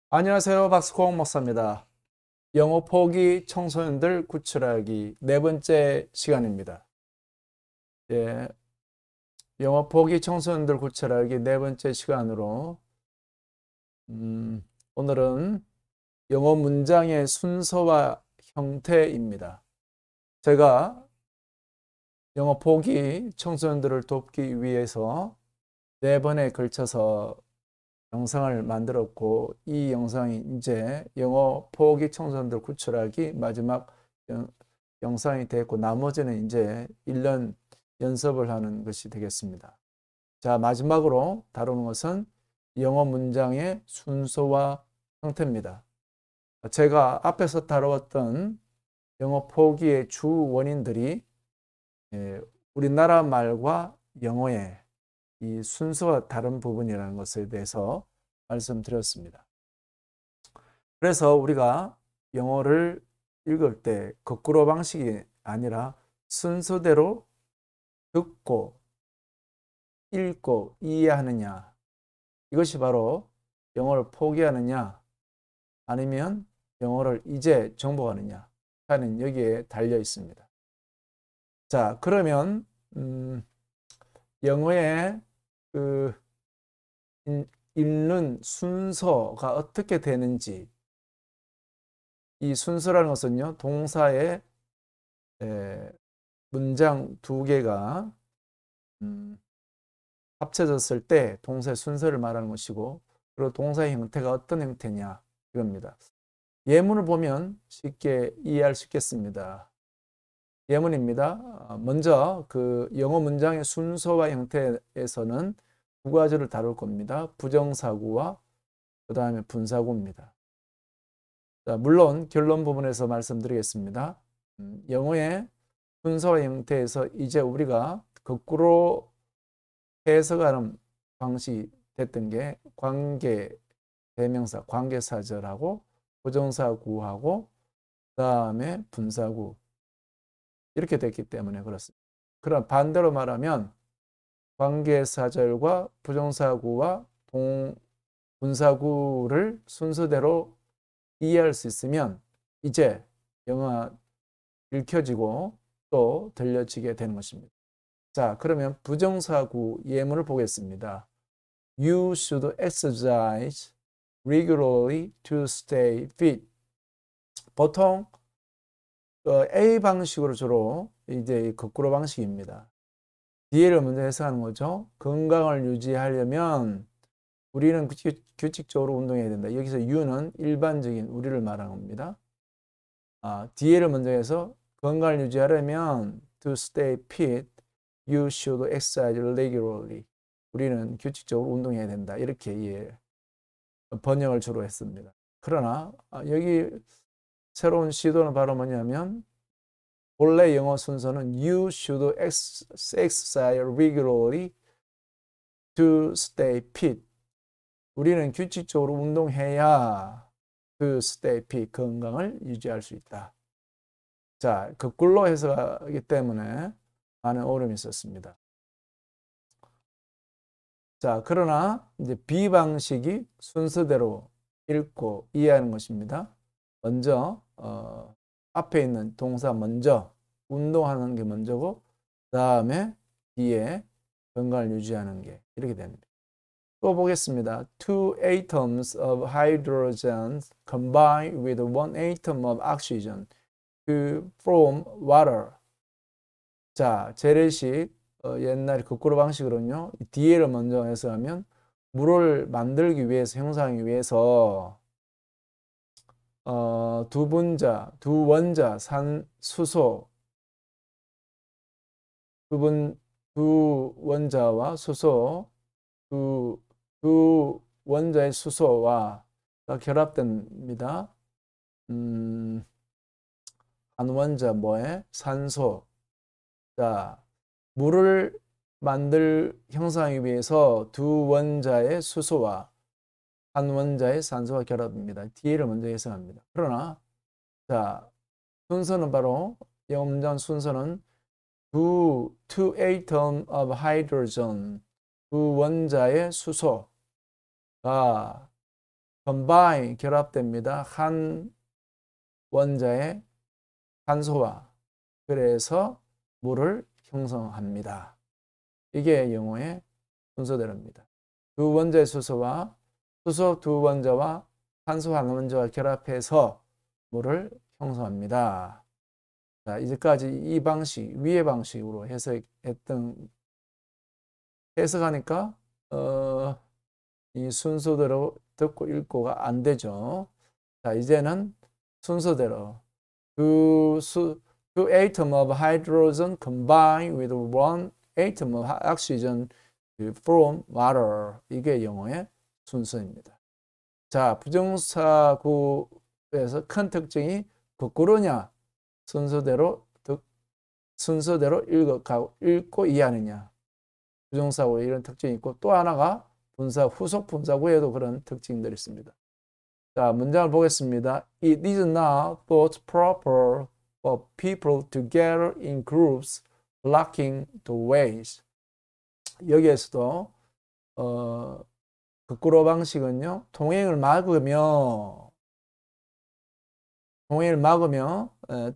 안녕하세요. 박스콩 목사입니다. 영어 포기 청소년들 구출하기 네 번째 시간입니다. 예, 영어 포기 청소년들 구출하기 네 번째 시간으로 오늘은 영어 문장의 순서와 형태입니다. 제가 영어 포기 청소년들을 돕기 위해서 네 번에 걸쳐서 영상을 만들었고, 이 영상이 이제 영어 포기 청소년들 구출하기 마지막 영상이 됐고, 나머지는 이제 1년 연습을 하는 것이 되겠습니다. 자, 마지막으로 다루는 것은 영어 문장의 순서와 형태입니다. 제가 앞에서 다루었던 영어 포기의 주 원인들이 우리나라 말과 영어의 이 순서가 다른 부분이라는 것에 대해서 말씀드렸습니다. 그래서 우리가 영어를 읽을 때 거꾸로 방식이 아니라 순서대로 듣고 읽고 이해하느냐, 이것이 바로 영어를 포기하느냐 아니면 영어를 이제 정복하느냐 하는 여기에 달려 있습니다. 자, 그러면 영어의 그 읽는 순서가 어떻게 되는지, 이 순서라는 것은요, 동사의 문장 두 개가 합쳐졌을 때 동사의 순서를 말하는 것이고, 그리고 동사의 형태가 어떤 형태냐 이겁니다. 예문을 보면 쉽게 이해할 수 있겠습니다. 예문입니다. 먼저 그 영어 문장의 순서와 형태에서는 두 가지를 다룰 겁니다. 부정사구와 그 다음에 분사구입니다. 자, 물론 결론 부분에서 말씀드리겠습니다. 영어의 순서와 형태에서 이제 우리가 거꾸로 해석하는 방식이 됐던 게 관계 대명사, 관계사절하고 부정사구하고 그 다음에 분사구 이렇게 됐기 때문에 그렇습니다. 그럼 반대로 말하면 관계사절과 부정사구와 분사구를 순서대로 이해할 수 있으면 이제 영어가 읽혀지고 또 들려지게 되는 것입니다. 자, 그러면 부정사구 예문을 보겠습니다. You should exercise regularly to stay fit. 보통 A 방식으로 주로 이제 거꾸로 방식입니다. 뒤에를 먼저 해석하는 거죠. 건강을 유지하려면 우리는 규칙적으로 운동해야 된다. 여기서 U는 일반적인 우리를 말하는 겁니다. 뒤에를 먼저 해서 건강을 유지하려면 to stay fit, you should exercise regularly. 우리는 규칙적으로 운동해야 된다. 이렇게 번역을 주로 했습니다. 그러나 여기 새로운 시도는 바로 뭐냐면 본래 영어 순서는 you should exercise regularly to stay fit. 우리는 규칙적으로 운동해야 to stay fit, 건강을 유지할 수 있다. 자, 거꾸로 해석하기 때문에 많은 어려움이 있었습니다. 자, 그러나 이제 B 방식이 순서대로 읽고 이해하는 것입니다. 먼저 앞에 있는 동사 먼저 운동하는 게 먼저고, 그 다음에 뒤에 건강을 유지하는 게 이렇게 됩니다. 또 보겠습니다. Two atoms of hydrogen combine with one atom of oxygen to form water. 자, 재래식 옛날 거꾸로 방식으로는요, 뒤에를 먼저 해석하면 물을 만들기 위해서, 형성하기 위해서 두 원자, 산, 수소, 두 원자와 수소, 두 원자의 수소와 결합됩니다. 한 원자 뭐에? 산소. 자, 물을 형성하기 위해서 두 원자의 수소와 한 원자의 산소가 결합됩니다. 뒤를 먼저 해석합니다. 그러나 자, 순서는 바로 영어 문장 순서는 two atom of hydrogen, 두 원자의 수소가 combine 결합됩니다. 한 원자의 산소와 그래서 물을 형성합니다. 이게 영어의 순서대로입니다. 두 원자의 수소와 수소 두 원자와 산소 한 원자와 결합해서 물을 형성합니다. 자, 이제까지 이 방식, 위의 방식으로 해석하니까 이 순서대로 듣고 읽고가 안 되죠. 자, 이제는 순서대로 two atom of hydrogen combine with one atom of oxygen from water. 이게 영어의 순서입니다. 자, 부정사구에서 큰 특징이 거꾸로냐, 순서대로 읽고 이해하느냐. 부정사구에 이런 특징이 있고 또 하나가 후속 분사구에도 그런 특징들이 있습니다. 자, 문장을 보겠습니다. It is not thought proper for people to gather in groups blocking the ways. 여기에서도 거꾸로 방식은요. 통행을 막으며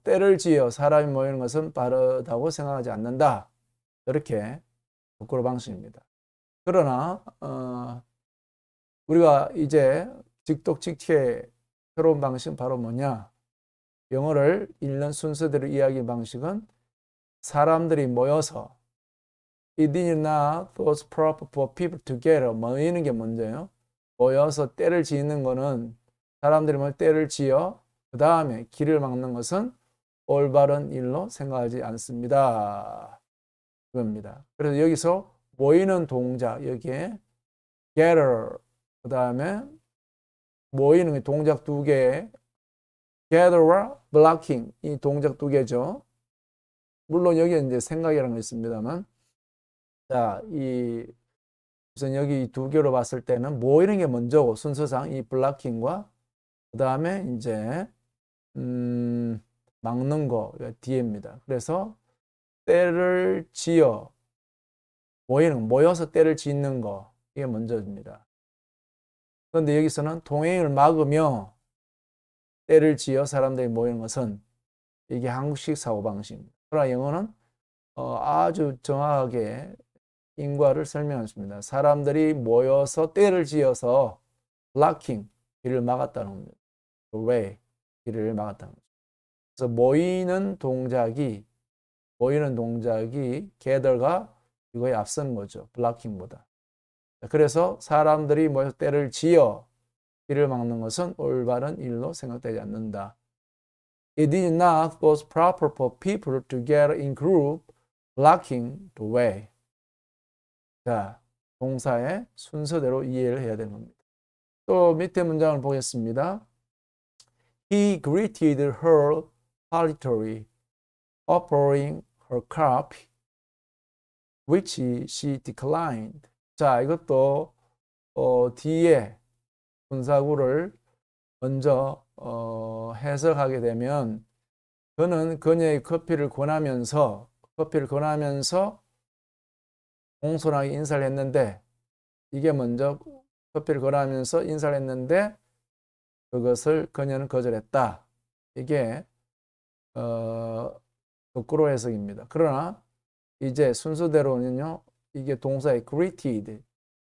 때를 지어 사람이 모이는 것은 바르다고 생각하지 않는다. 이렇게 거꾸로 방식입니다. 그러나 우리가 이제 직독직해 새로운 방식은 바로 뭐냐? 영어를 읽는 순서대로 이야기 방식은 사람들이 모여서 It is not thought proper for people together. 모이는 게 먼저예요. 모여서 때를 지는 거는 사람들이 뭐 때를 지어 그 다음에 길을 막는 것은 올바른 일로 생각하지 않습니다. 그겁니다. 그래서 여기서 모이는 동작 여기에 gather 그 다음에 모이는 게 동작 두 개, gather와 blocking 이 동작 두 개죠. 물론 여기에 이제 생각이라는 거 있습니다만, 자, 우선 여기 두 개로 봤을 때는 모이는 게 먼저고 순서상 이 블락킹과 그 다음에 이제 막는 거 뒤에입니다. 그래서 때를 지어 모여서 때를 짓는 거 이게 먼저입니다. 그런데 여기서는 동행을 막으며 때를 지어 사람들이 모이는 것은 이게 한국식 사고방식입니다. 그러나 영어는 아주 정확하게 인과를 설명했습니다. 사람들이 모여서 때를 지어서 blocking, 길을 막았다는 겁니다. way, 길을 막았다는 거죠. 그래서 모이는 동작이 gather가 이거에 앞선 거죠. blocking보다. 그래서 사람들이 모여서 때를 지어 길을 막는 것은 올바른 일로 생각되지 않는다. It is not thought proper for people to gather in group blocking the way. 자, 동사의 순서대로 이해를 해야 되는 겁니다. 또 밑에 문장을 보겠습니다. He greeted her politely, offering her cup, which she declined. 자, 이것도 뒤에 분사구를 먼저 해석하게 되면 그는 그녀의 커피를 권하면서 공손하게 인사를 했는데 이게 먼저 커피를 권하면서 인사를 했는데 그것을 그녀는 거절했다. 이게 거꾸로 해석입니다. 그러나 이제 순서대로는요. 이게 동사의 greeted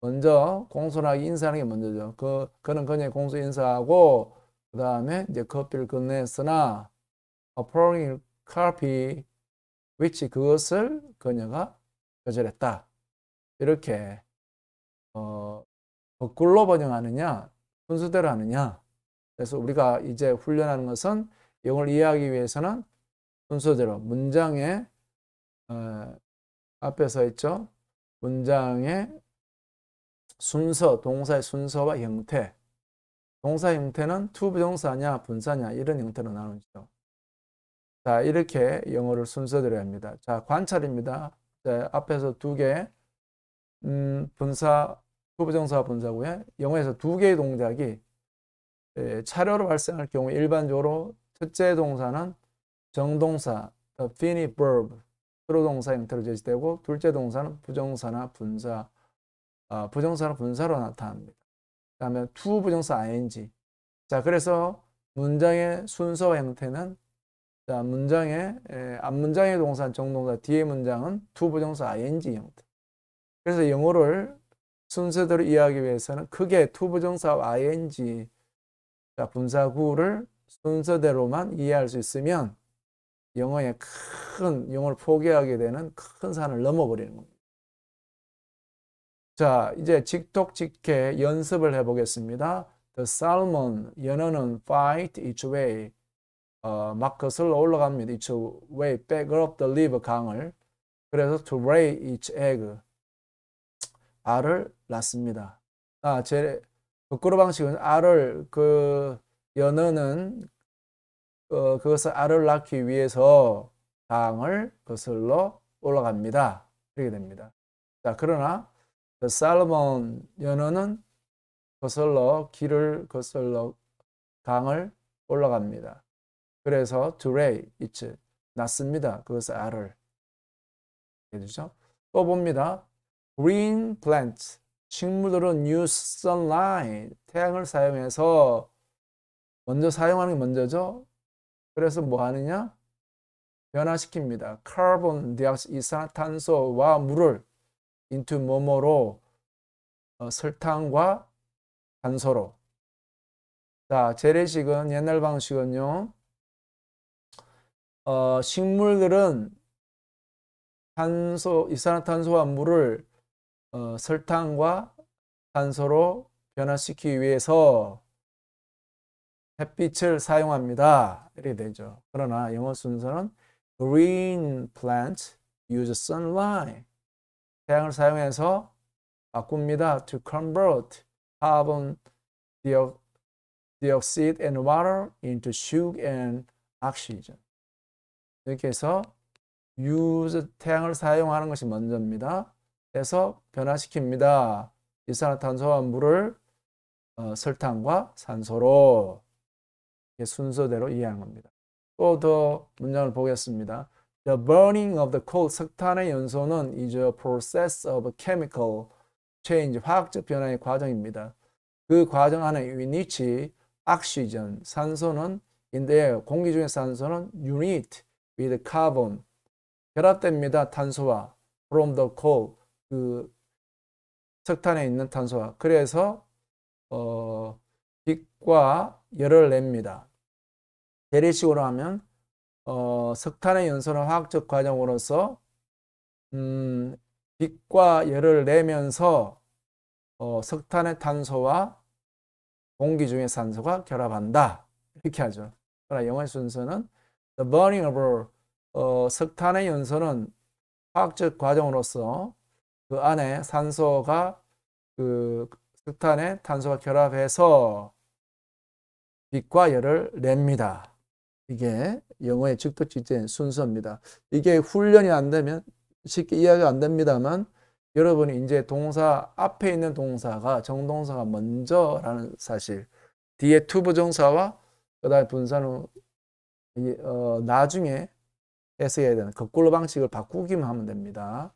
먼저 공손하게 인사하는 게 먼저죠. 그는 그녀의 공손 인사하고 그 다음에 이제 커피를 건넸으나 offering coffee which 그것을 그녀가 거절했다. 이렇게 거꾸로 번역하느냐 순서대로 하느냐. 그래서 우리가 이제 훈련하는 것은 영어를 이해하기 위해서는 순서대로 문장의 앞에서 있죠. 문장의 순서, 동사의 순서와 형태. 동사 형태는 투부정사냐, 분사냐 이런 형태로 나누죠. 자, 이렇게 영어를 순서대로 합니다. 자, 관찰입니다. 자, 앞에서 두 개, 분사, 투부정사 분사고요. 영어에서 두 개의 동작이 차례로 발생할 경우 일반적으로 첫째 동사는 정동사, the finite verb, 주로 동사 형태로 제시되고 둘째 동사는 부정사나 분사, 부정사나 분사로 나타납니다. 그다음에 to 부정사 ing. 자, 그래서 문장의 순서 형태는 자, 앞문장의 동사 정동사, 뒤에 문장은 to 부정사 ing 형태. 그래서 영어를 순서대로 이해하기 위해서는 크게 to 부정사와 ing, 자, 분사구를 순서대로만 이해할 수 있으면 영어를 포기하게 되는 큰 산을 넘어버리는 겁니다. 자, 이제 직독직해 연습을 해보겠습니다. The salmon, 연어는 fight each way. 막 거슬러 올라갑니다. each way, back up the river, 강을. 그래서 to lay each egg, 알을 낳습니다. 거꾸로 방식은 연어는 그것을 알을 낳기 위해서 강을 거슬러 올라갑니다. 이렇게 됩니다. 자, 그러나 the salmon, 연어는 길을 거슬러 강을 올라갑니다. 그래서 to lay each, 낳습니다. 그것을 알을. 해주죠. 또 봅니다. green plants, 식물들은 use sunlight, 태양을 사용해서 먼저 사용하는 게 먼저죠. 그래서 뭐 하느냐? 변화시킵니다. 카본 다이옥사이드, 이산화탄소와 물을 into 뭐뭐로, 설탕과 탄소로. 자, 재래식은 옛날 방식은요. 식물들은 이산화탄소와 물을 설탕과 탄소로 변화시키기 위해서 햇빛을 사용합니다. 이렇게 되죠. 그러나 영어 순서는 green plants use sunlight. 태양을 사용해서 바꿉니다. to convert carbon dioxide and water into sugar and oxygen. 이렇게 해서 use, 태양을 사용하는 것이 먼저입니다. 그래서 변화시킵니다. 이산화탄소와 물을 설탕과 산소로, 순서대로 이해하는 겁니다. 또 더 문장을 보겠습니다. The burning of the coal, 석탄의 연소는 is a process of chemical change, 화학적 변화의 과정입니다. 그 과정 안에 in which oxygen, 산소는 in the air, 공기 중의 산소는 unite with carbon, 결합됩니다. 탄소와 from the coal, 그 석탄에 있는 탄소와. 그래서 빛과 열을 냅니다. 재래식으로 하면 석탄의 연소는 화학적 과정으로서 빛과 열을 내면서 석탄의 탄소와 공기 중의 산소가 결합한다. 이렇게 하죠. 그러나 영어의 순서는 the burning of, 석탄의 연소는 화학적 과정으로서 그 안에 산소가 그 석탄에 탄소가 결합해서 빛과 열을 냅니다. 이게 영어의 직독직해 순서입니다. 이게 훈련이 안 되면 쉽게 이해가 안 됩니다만 여러분이 이제 동사 앞에 있는 동사가 정동사가 먼저라는 사실, 뒤에 to 부정사와 그다음에 분사는 나중에 해석해야 되는 거꾸로 방식을 바꾸기만 하면 됩니다.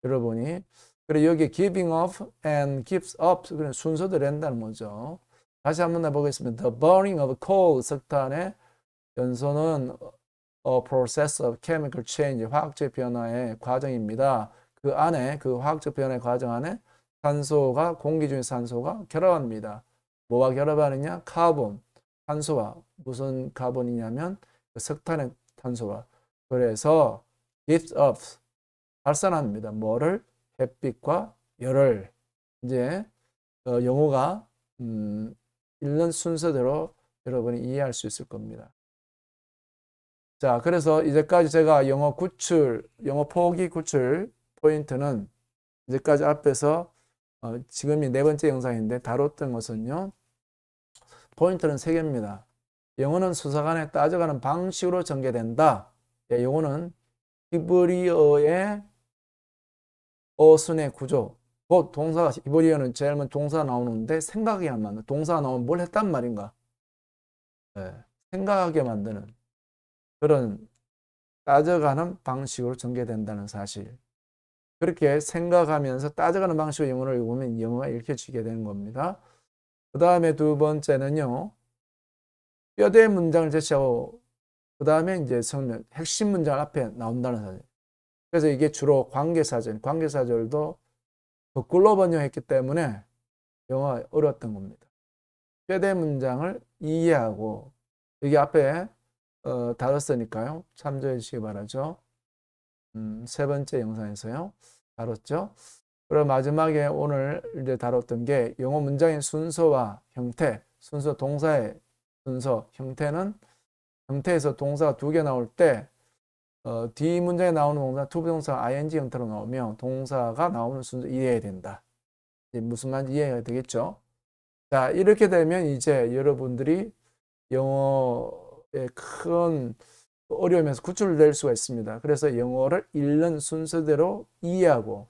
여러분이 그리고 여기 giving up and gives up, 그런 순서대로 한다는 거죠. 다시 한번 해보겠습니다. The burning of coal, 석탄의 연소는 a process of chemical change, 화학적 변화의 과정입니다. 그 안에, 그 화학적 변화의 과정 안에 산소가, 공기 중의 산소가 결합합니다. 뭐와 결합하느냐? 카본, 탄소와. 무슨 카본이냐면 석탄의 탄소와. 그래서 gives up, 발산합니다. 뭐를? 햇빛과 열을. 이제 영어가 읽는 순서대로 여러분이 이해할 수 있을 겁니다. 자, 그래서 이제까지 제가 영어 포기 구출 포인트는 이제까지 앞에서 지금이 4번째 영상인데 다뤘던 것은요. 포인트는 3개입니다. 영어는 수사관에 따져가는 방식으로 전개된다. 영어는 히브리어의 어순의 구조. 곧 동사가, 히브리어는 제일 먼저 동사 나오는데 생각하게 안 만든, 동사가 나오면 뭘 했단 말인가? 생각하게 만드는 그런 따져가는 방식으로 전개된다는 사실. 그렇게 생각하면서 따져가는 방식으로 영어를 읽으면 영어가 읽혀지게 되는 겁니다. 그 다음에 두 번째는요. 뼈대 문장을 제시하고 그 다음에 이제 성명, 핵심 문장 앞에 나온다는 사전. 그래서 이게 주로 관계사전, 관계사절도 거꾸로 번역했기 때문에 영어가 어려웠던 겁니다. 뼈대 문장을 이해하고 여기 앞에 다뤘으니까요. 참조해 주시기 바라죠. 세 번째 영상에서요. 다뤘죠. 그리고 마지막에 오늘 이제 다뤘던 게 영어 문장의 순서와 형태, 순서 동사의 순서, 형태에서 동사가 두 개 나올 때 뒤 문장에 나오는 동사, 투부동사 ing 형태로 나오면 동사가 나오는 순서 이해해야 된다. 이제 무슨 말인지 이해가 되겠죠? 자, 이렇게 되면 이제 여러분들이 영어의 큰 어려움에서 구출될 수가 있습니다. 그래서 영어를 읽는 순서대로 이해하고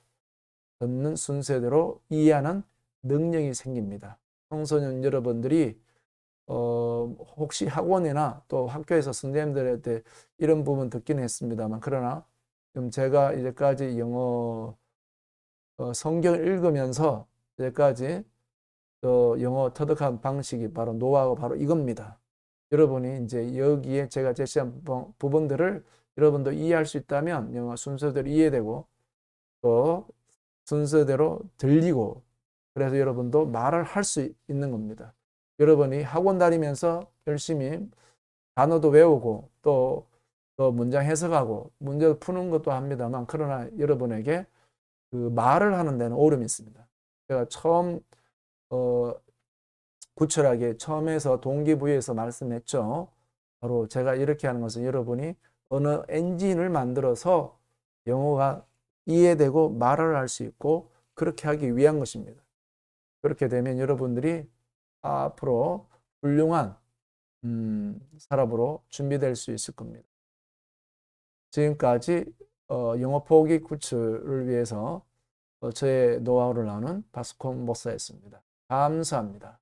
듣는 순서대로 이해하는 능력이 생깁니다. 청소년 여러분들이 혹시 학원이나 또 학교에서 선생님들한테 이런 부분 듣긴 했습니다만 그러나 지금 제가 이제까지 영어 성경을 읽으면서 이제까지 영어 터득한 방식이 바로 노하우가 바로 이겁니다. 여러분이 이제 여기에 제가 제시한 부분들을 여러분도 이해할 수 있다면 영어 순서대로 이해되고 또 순서대로 들리고 그래서 여러분도 말을 할 수 있는 겁니다. 여러분이 학원 다니면서 열심히 단어도 외우고 또 문장 해석하고 문제도 푸는 것도 합니다만 그러나 여러분에게 그 말을 하는 데는 어려움이 있습니다. 제가 처음 구철하게 처음에서 동기부여에서 말씀했죠. 바로 제가 이렇게 하는 것은 여러분이 언어 엔진을 만들어서 영어가 이해되고 말을 할 수 있고 그렇게 하기 위한 것입니다. 그렇게 되면 여러분들이 앞으로 훌륭한 사람으로 준비될 수 있을 겁니다. 지금까지 영어 포기 구출을 위해서 저의 노하우를 나누는 바스콘 목사였습니다. 감사합니다.